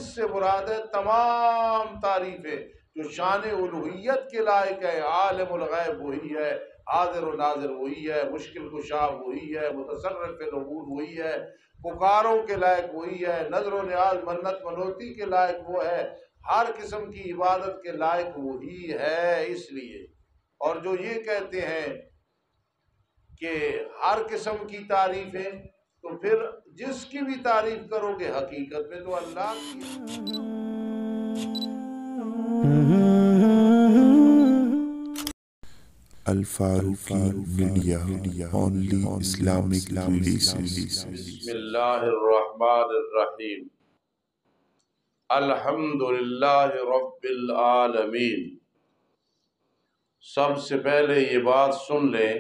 اس سے مراد ہے تمام تعریفیں جو شان الوہیت کے لائق ہے. عالم الغیب وہی ہے، حاضر و ناظر وہی ہے، مشکل کشا وہی ہے، متصرف الامور وہی ہے، پکاروں کے لائق وہی ہے، نظر و نیاز منت منوتی کے لائق وہ ہے، ہر قسم کی عبادت کے لائق وہی ہے. اس لیے اور جو یہ کہتے ہیں کہ ہر قسم کی تعریفیں، تو پھر جس کی بھی تعریف کرو گے حقیقت میں تو اللہ کی. Al-Faruqi media, only Islamic relations. بسم اللہ الرحمن الرحیم. الحمد للہ رب العالمین. سب سے پہلے یہ بات سن لیں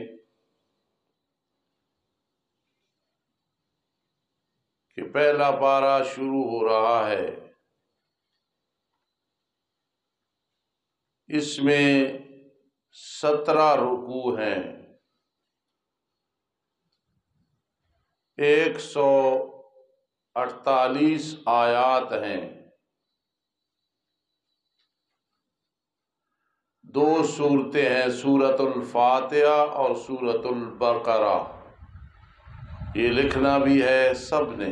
کہ پہلا پارہ شروع ہو رہا ہے. اس میں 17 رکوع ہیں، 148 آیات ہیں، 2 سورتیں ہیں، سورۃ الفاتحہ اور سورۃ البقرہ. یہ لکھنا بھی ہے سب نے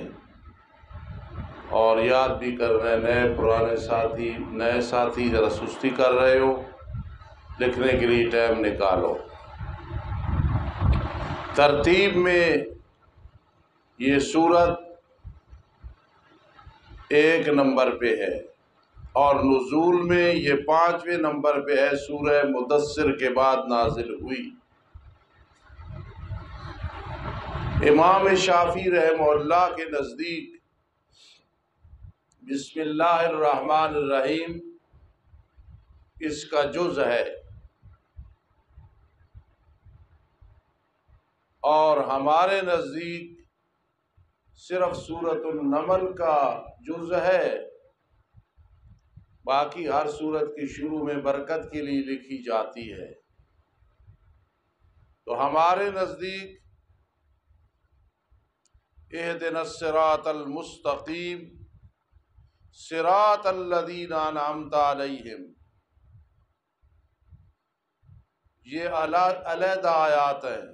اور یاد بھی کر رہے ہیں. نئے پرانے ساتھی، نئے ساتھی ذرا سستی کر رہے ہو، لکھنے کے لیے ٹائم نکالو. ترتیب میں یہ سورت 1 نمبر پہ ہے اور نزول میں یہ 5ویں نمبر پہ ہے. سورہ مدثر کے بعد نازل ہوئی. امام شافعی رحمہ اللہ کے نزدیک بسم اللہ الرحمن الرحیم اس کا جز ہے اور ہمارے نزدیک صرف سورۃ النمل کا جز ہے. باقی ہر سورت کی شروع میں برکت کے لیے لکھی جاتی ہے. تو ہمارے نزدیک اہدنا الصراط المستقیم صراط الذین انعمت علیہم، یہ علیحدہ آیات ہیں.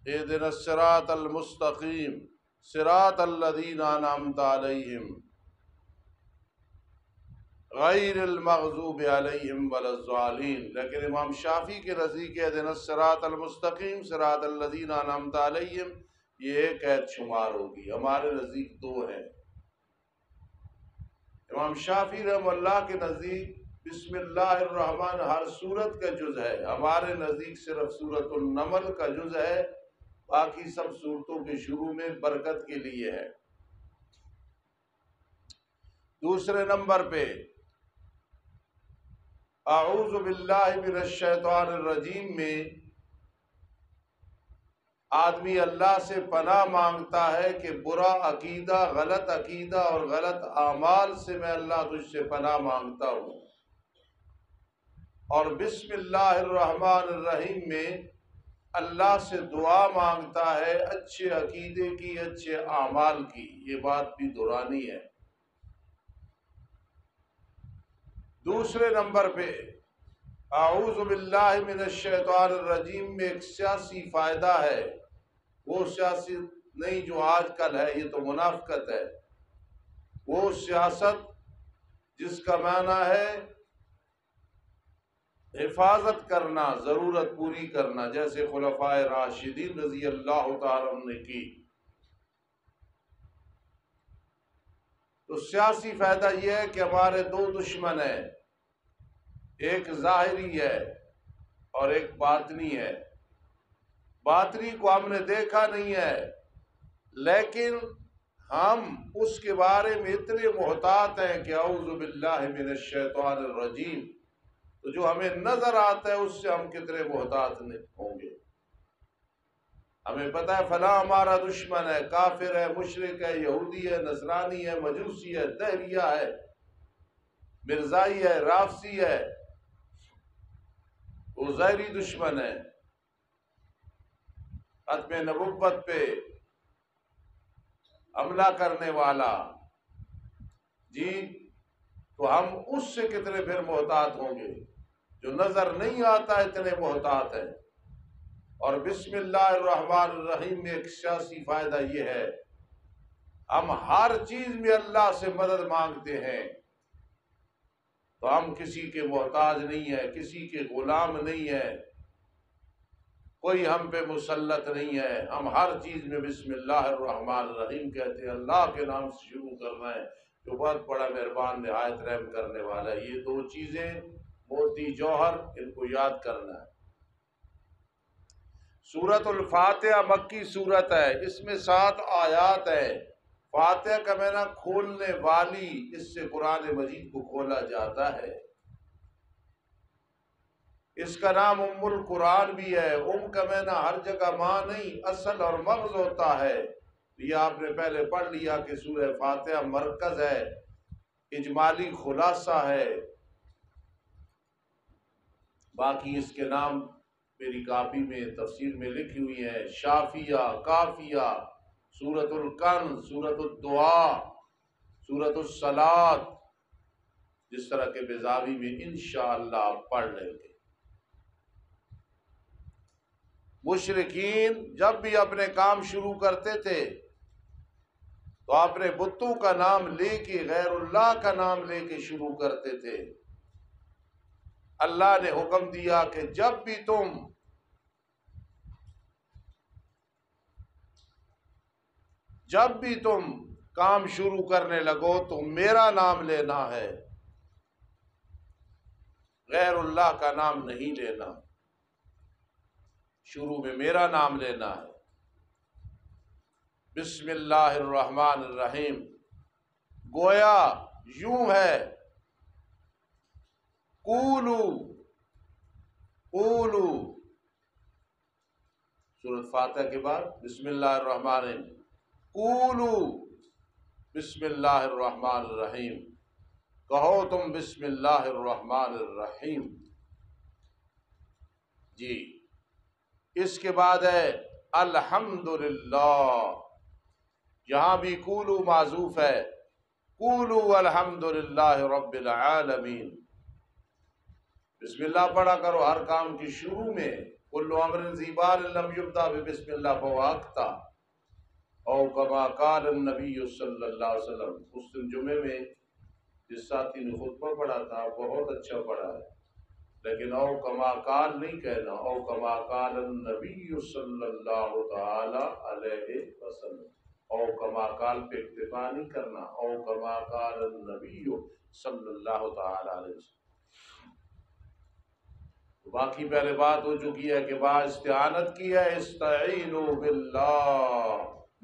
اہدنا الصراط المستقیم صراط الذین انعمت علیہم غیر المغضوب علیہم ولا الضالین. لیکن امام شافعی کے نزدیک اہدنا الصراط المستقیم صراط الذین انعمت علیہم یہ 1 آیت شمار ہوگی. ہمارے نزدیک 2 ہیں. امام شافعی رحمہ اللہ کے نزدیک بسم اللہ الرحمن ہر سورت کا جز ہے. ہمارے نزدیک صرف سورۃ النمل کا جز ہے، باقی سب سورتوں کے شروع میں برکت کے لیے ہے. دوسرے نمبر پہ اعوذ باللہ من الشیطان الرجیم میں آدمی اللہ سے پناہ مانگتا ہے کہ برا عقیدہ، غلط عقیدہ اور غلط اعمال سے میں اللہ تجھ سے پناہ مانگتا ہوں. اور بسم اللہ الرحمن الرحیم میں اللہ سے دعا مانگتا ہے اچھے عقیدے کی، اچھے اعمال کی. یہ بات بھی دہرانی ہے. دوسرے نمبر پہ اعوذ باللہ من الشیطان الرجیم میں ایک سیاسی فائدہ ہے. وہ سیاست نہیں جو آج کل ہے، یہ تو منافقت ہے. وہ سیاست جس کا معنی ہے حفاظت کرنا، ضرورت پوری کرنا، جیسے خلفائے راشدین رضی اللہ تعالی عنہ نے کی. تو سیاسی فائدہ یہ ہے کہ ہمارے 2 دشمن ہیں، ایک ظاہری ہے اور ایک باطنی ہے. باطنی کو ہم نے دیکھا نہیں ہے، لیکن ہم اس کے بارے میں اتنے محتاط ہیں کہ اعوذ باللہ من الشیطان الرجیم. تو جو ہمیں نظر آتا ہے اس سے ہم کتنے محتاط ہوں گے. ہمیں پتہ ہے فلاں ہمارا دشمن ہے، کافر ہے، مشرک ہے، یہودی ہے، نصرانی ہے، مجوسی ہے، دہریہ ہے، مرزائی ہے، رافضی ہے. وہ ظاہری دشمن ہے. ختم نبوت پہ حملہ کرنے والا، جی تو ہم اس سے کتنے پھر محتاط ہوں گے جو نظر نہیں آتا اتنے محتاط ہیں۔ اور بسم اللہ الرحمن الرحیم میں ایک سیاسی فائدہ یہ ہے، ہم ہر چیز میں اللہ سے مدد مانگتے ہیں تو ہم کسی کے محتاج نہیں ہیں، کسی کے غلام نہیں ہیں، کوئی ہم پہ مسلط نہیں ہے۔ ہم ہر چیز میں بسم اللہ الرحمن الرحیم کہتے ہیں، اللہ کے نام سے شروع کرنا ہے جو بہت بڑا مہربان نہایت رحم کرنے والا ہے۔ یہ دو چیزیں موتی جوہر، ان کو یاد کرنا ہے۔ سورۃ الفاتحہ مکی سورت ہے، اس میں 7 آیات ہیں۔ فاتحہ کا معنی کھولنے والی، اس سے قرآن مجید کو کھولا جاتا ہے۔ اس کا نام ام القرآن بھی ہے۔ ام کا معنی ہر جگہ ماں نہیں، اصل اور مغز ہوتا ہے۔ یہ آپ نے پہلے پڑھ لیا کہ سورہ فاتحہ مرکز ہے، اجمالی خلاصہ ہے۔ باقی اس کے نام میری کاپی میں تفسیر میں لکھی ہوئی ہے، شافیہ، کافیہ، سورۃ الکنز، سورۃ الدعاء، سورۃ الصلاۃ، جس طرح کے بیضاوی میں انشاءاللہ آپ پڑھ لیں گے۔ مشرکین جب بھی اپنے کام شروع کرتے تھے تو اپنے بتوں کا نام لے کے، غیر اللہ کا نام لے کے شروع کرتے تھے۔ اللہ نے حکم دیا کہ جب بھی تم کام شروع کرنے لگو تو میرا نام لینا ہے، غیر اللہ کا نام نہیں لینا، شروع میں میرا نام لینا ہے۔ بسم اللہ الرحمن الرحیم گویا یوں ہے، قولو سورۃ فاتحہ کے بعد بسم اللہ الرحمن الرحیم، قولو بسم اللہ الرحمن الرحیم، کہو تم بسم اللہ الرحمن الرحیم۔ جی اس کے بعد ہے الحمدللہ، یہاں بھی قولو معذوف ہے، قولو الحمدللہ رب العالمین۔ بسم اللہ پڑھا کرو ہر کام کی شروع میں، کل امر ذی بال لم یبدأ بسم اللہ فہو اخطأ، او کما قال النبی صلی اللہ علیہ وسلم۔ اس دن جمعے میں جس ساتھی نے خطبہ پڑھا تھا بہت اچھا پڑھا ہے، لیکن او کما قال نہیں کہنا، او کما قال النبی صلی اللہ تعالی علیہ وسلم۔ او کما قال پہ اکتفا نہیں کرنا، او کما قال النبی صلی اللہ تعالی علیہ وسلم۔ باقی پہلے بات ہو چکی ہے کہ با استعانت کی ہے، استعینوا باللہ،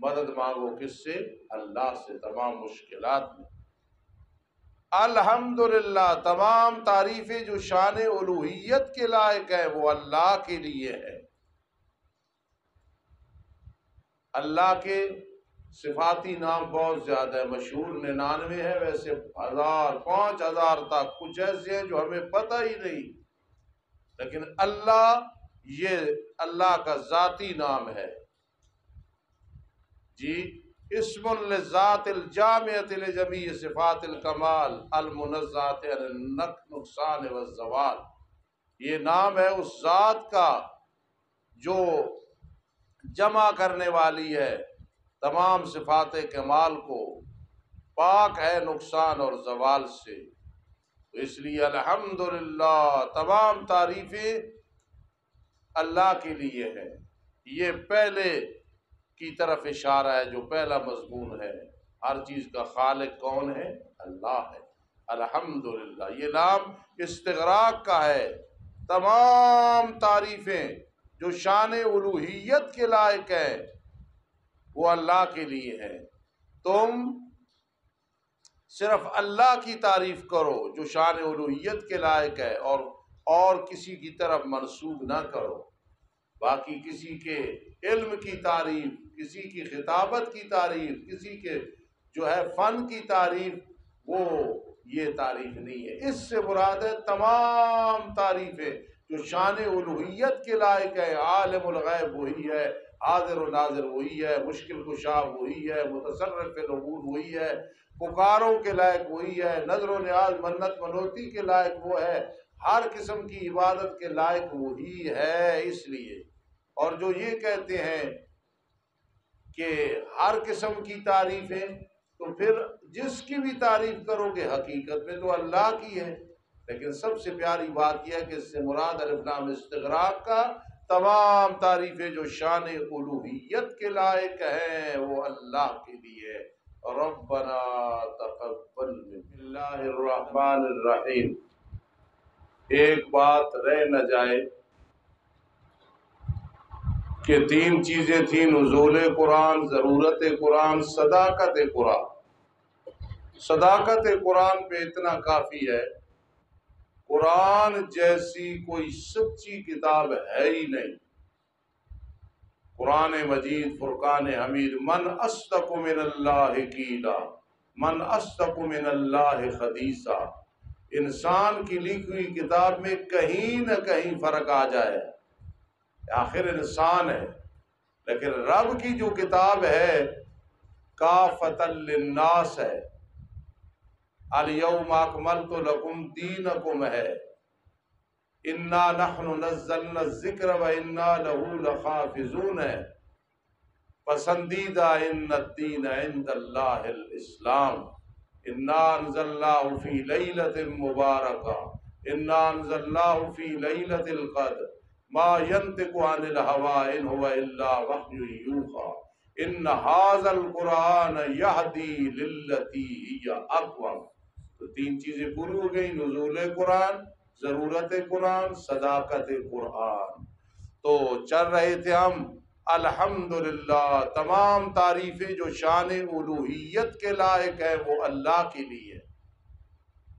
مدد مانگو کس سے؟ اللہ سے تمام مشکلات میں۔ الحمدللہ، تمام تعریفیں جو شان الوہیت کے لائق ہے وہ اللہ کے لیے ہے۔ اللہ کے صفاتی نام بہت زیادہ ہے، مشہور 99 ہے، ویسے 1000 5000 تک کچھ ایسے ہیں جو ہمیں پتہ ہی نہیں، لیکن اللہ یہ اللہ کا ذاتی نام ہے۔ جی اسم للذات الجامعۃ لجمیع صفات الکمال المنزہۃ عن النقصان والزوال، یہ نام ہے اس ذات کا جو جمع کرنے والی ہے تمام صفات کمال کو، پاک ہے نقصان اور زوال سے۔ تو اس لیے الحمدللہ، تمام تعریفیں اللہ کے لیے ہے۔ یہ پہلے کی طرف اشارہ ہے جو پہلا مضمون ہے، ہر چیز کا خالق کون ہے؟ اللہ ہے۔ الحمدللہ یہ نام استغراق کا ہے، تمام تعریفیں جو شان الوہیت کے لائق ہے وہ اللہ کے لیے ہے۔ تم صرف اللہ کی تعریف کرو جو شان الوہیت کے لائق ہے، اور کسی کی طرف منسوب نہ کرو۔ باقی کسی کے علم کی تعریف، کسی کی خطابت کی تعریف، کسی کے جو ہے فن کی تعریف، وہ یہ تعریف نہیں ہے۔ اس سے مراد ہے تمام تعریفیں جو شان الوہیت کے لائق ہے۔ عالم الغیب وہی ہے، حاضر و ناظر وہی ہے، مشکل کشا وہی ہے، متصرف الامور وہی ہے، پکاروں کے لائق وہی ہے، نظر و نیاز منت منوتی کے لائق وہ ہے، ہر قسم کی عبادت کے لائق وہی ہے۔ اس لیے اور جو یہ کہتے ہیں کہ ہر قسم کی تعریفیں، تو پھر جس کی بھی تعریف کرو گے حقیقت میں تو اللہ کی ہے، لیکن سب سے پیاری بات یہ ہے کہ اس سے مراد الف لام استغراق کا تمام تعریفیں جو شان الوہیت کے لائق ہیں وہ اللہ کے لیے۔ ربنا تقبل بسم اللہ الرحمن الرحیم۔ ایک بات رہ نہ جائے کہ تین چیزیں تھیں: نزول قرآن، ضرورت قرآن، صداقت قرآن۔ صداقت قرآن پہ اتنا کافی ہے، قرآن جیسی کوئی سچی کتاب ہے ہی نہیں۔ قرآن مجید، فرقان حمید، من اصدق من اللہ قیلا، من اصدق من اللہ حدیثا۔ انسان کی لکھی ہوئی کتاب میں کہیں نہ کہیں فرق آ جائے، آخر انسان ہے، لیکن رب کی جو کتاب ہے کافۃ للناس ہے، الیوم اکملت لکم دینکم ہے، انا نحن نزلنا الذکر و انا لہ لحافظون ہے، پسندیدہ ان الدین عند اللہ الاسلام، انا انزلناہ فی لیلۃ مبارکہ، انا انزلناہ فی لیلۃ القدر، ما ینطق عن الہوی ان هو الا وحی یوحی، ان ھذا القرآن یہدی للتی ہی اقوم۔ تو تین چیزیں پوری ہو گئی: نزول قرآن، ضرورت قرآن، صداقت قرآن۔ تو چل رہے تھے ہم الحمدللہ، تمام تعریفیں جو شان الوہیت کے لائق ہے وہ اللہ کے لیے۔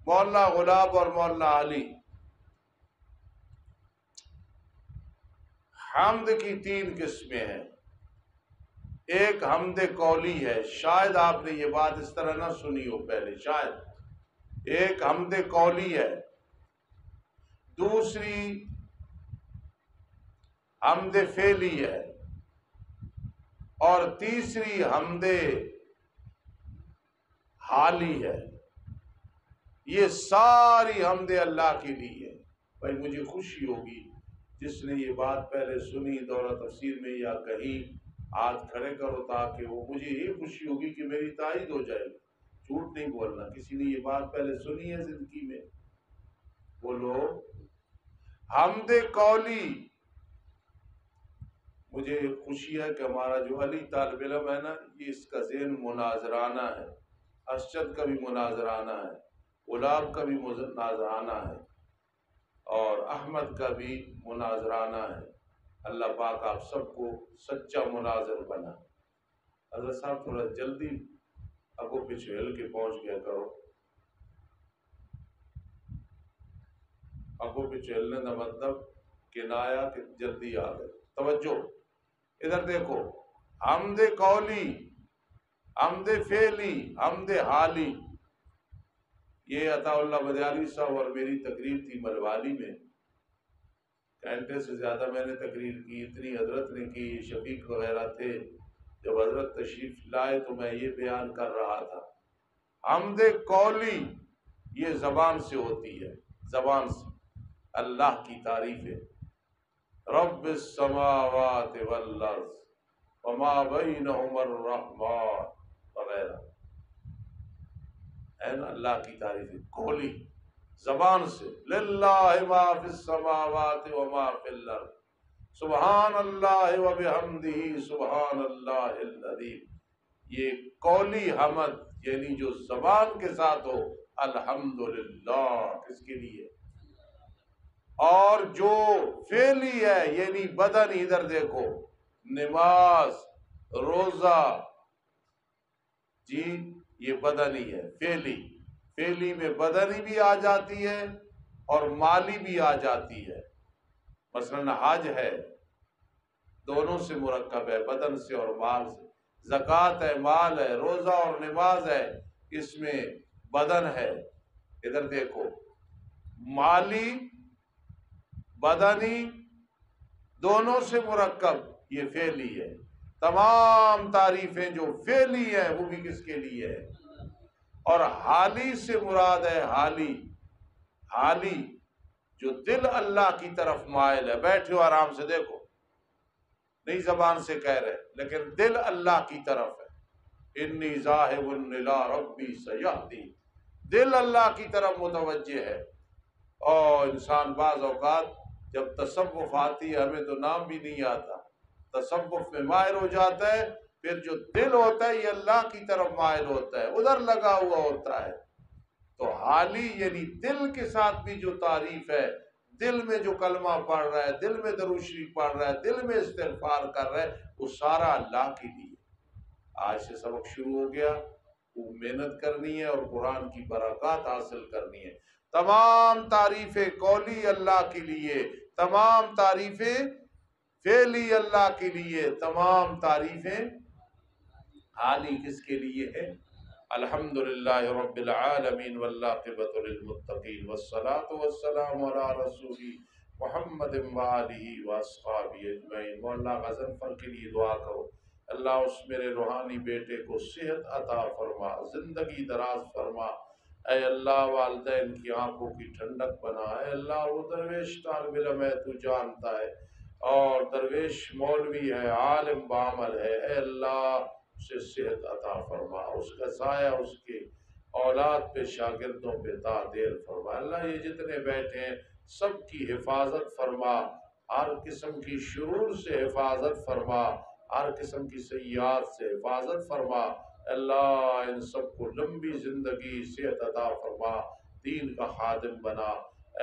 مولانا غلاب اور مولانا علی، حمد کی تین قسمیں ہیں۔ ایک حمد قولی ہے، شاید آپ نے یہ بات اس طرح نہ سنی ہو پہلے، شاید۔ ایک حمد قولی ہے، دوسری حمد فعلی ہے، اور تیسری حمد حالی ہے۔ یہ ساری حمد اللہ کے لیے۔ بھائی مجھے خوشی ہوگی جس نے یہ بات پہلے سنی دورہ تفسیر میں یا کہیں، ہاتھ کھڑے کرو تاکہ وہ، مجھے یہ خوشی ہوگی کہ میری تائید ہو جائے گی۔ جھوٹ نہیں بولنا، کسی نے یہ بات پہلے سنی ہے زندگی میں؟ بولو۔ حمد قولی، مجھے خوشی ہے کہ ہمارا جو علی طالب علم ہے نا، یہ اس کا ذہن مناظرانہ ہے، ارشد کا بھی مناظرانہ ہے، غلاب کا بھی مناظرانہ ہے، اور احمد کا بھی مناظرانہ ہے۔ اللہ پاک آپ سب کو سچا مناظر بنا۔ حضرت صاحب تھوڑا جلدی اگو پیچھے ہل کے پہنچ گیا کرو، اگو پیچھے ہلنے کا مطلب کنایا کہ جلدی آ گئے۔ توجہ ادھر دیکھو، حمد قولی، حمد فعلی، حمد حالی۔ یہ عطا اللہ بدیانی صاحب اور میری تقریر تھی ملوالی میں، گھنٹے سے زیادہ میں نے تقریر کی، اتنی حضرت نے کی، شفیق وغیرہ تھے۔ جب حضرت تشریف لائے تو میں یہ بیان کر رہا تھا، حمد قولی یہ زبان سے ہوتی ہے، زبان سے اللہ کی تعریف ہے، رب السماوات والارض وما بینہما الرحمن وغیرہ، ہے نا، اللہ کی تعریف ہے قولی، زبان سے، للہ ما فی السماوات وما فی الارض، سبحان اللہ وبحمدہ سبحان اللہ العظیم۔ یہ قولی حمد یعنی جو زبان کے ساتھ ہو، الحمدللہ کس کے لیے؟ اور جو فعلی ہے یعنی بدن، ادھر دیکھو، نماز، روزہ، جی یہ بدنی ہے، فعلی۔ فعلی میں بدنی بھی آ جاتی ہے اور مالی بھی آ جاتی ہے، مثلا حج ہے، دونوں سے مرکب ہے، بدن سے اور مال سے۔ زکوٰۃ ہے، مال ہے، روزہ اور نماز ہے، اس میں بدن ہے۔ ادھر دیکھو، مالی بدنی دونوں سے مرکب، یہ فعلی ہے۔ تمام تعریفیں جو فعلی ہیں وہ بھی کس کے لیے ہے؟ اور حالی سے مراد ہے حالی جو دل اللہ کی طرف مائل ہے. بیٹھو آرام سے، دیکھو نہیں زبان سے کہہ رہے لیکن دل اللہ کی طرف ہے. انی ذاہب الی ربی سیہدین، دل اللہ کی طرف متوجہ ہے. اور انسان بعض اوقات جب تصوف آتی ہے، ہمیں تو نام بھی نہیں آتا، تصوف میں مائل ہو جاتا ہے، پھر جو دل ہوتا ہے یہ اللہ کی طرف مائل ہوتا ہے، ادھر لگا ہوا ہوتا ہے. تو حالی یعنی دل کے ساتھ بھی جو تعریف ہے، دل میں جو کلمہ پڑھ رہا ہے، دل میں درود شریف پڑھ رہا ہے، دل میں استغفار کر رہا ہے، وہ سارا اللہ کے لیے. آج سے سبق شروع ہو گیا، وہ محنت کرنی ہے اور قرآن کی برکات حاصل کرنی ہے. تمام تعریفیں قولی اللہ کے لیے، تمام تعریفیں فعلی اللہ کے لیے، تمام تعریفیں حالی کس کے لیے ہے؟ الحمدللہ رب العالمین والعاقبۃ للمتقین والصلاة والسلام علی رسول محمد وآلہ واصحابہ اجمعین. مولانا غضنفر کے لیے دعا کرو، اللہ اس میرے روحانی بیٹے کو صحت عطا فرما، زندگی دراز فرما. اے اللہ والدین کی آنکھوں کی ٹھنڈک بنا. اے اللہ وہ درویش طالب علم ہے تو جانتا ہے، اور درویش مولوی ہے، عالم بعمل ہے. اے اللہ اسے صحت عطا فرما، اس کا سایہ اس کے اولاد پہ، شاگردوں پہ تعدیل فرما. اللہ یہ جتنے بیٹھے ہیں سب کی حفاظت فرما، ہر قسم کی شرور سے حفاظت فرما، ہر قسم کی سیئات سے حفاظت فرما. اللہ ان سب کو لمبی زندگی صحت عطا فرما، دین کا خادم بنا.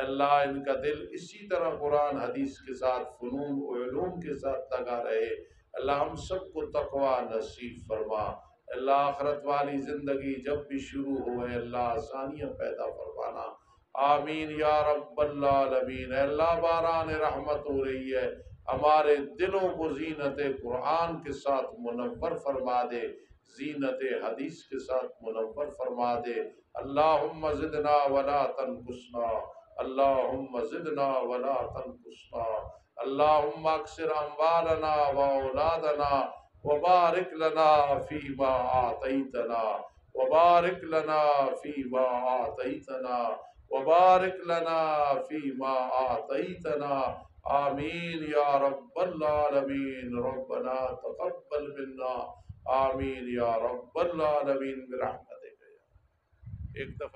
اللہ ان کا دل اسی طرح قرآن حدیث کے ساتھ، فنون و علوم کے ساتھ لگا رہے. اللہ ہم سب کو تقوی نصیب فرما. اللہ آخرت والی زندگی جب بھی شروع ہوئے اللہ آسانیاں پیدا فرمانا. آمین یا رب العالمین. اے اللہ باران رحمت ہو رہی ہے، ہمارے دلوں کو زینت قرآن کے ساتھ منور فرما دے، زینت حدیث کے ساتھ منور فرما دے. اللہم زدنا ولا تنقصنا، اللہم زدنا ولا تنقصنا. اللہم اکثر اموالنا و اولادنا وبارک لنا فیما آتیتنا، وبارک لنا فیما آتیتنا، وبارک لنا فیما آتیتنا. آمین یا رب العالمین. ربنا تقبل منا. آمین یا رب العالمین برحمتک. ایک دفعہ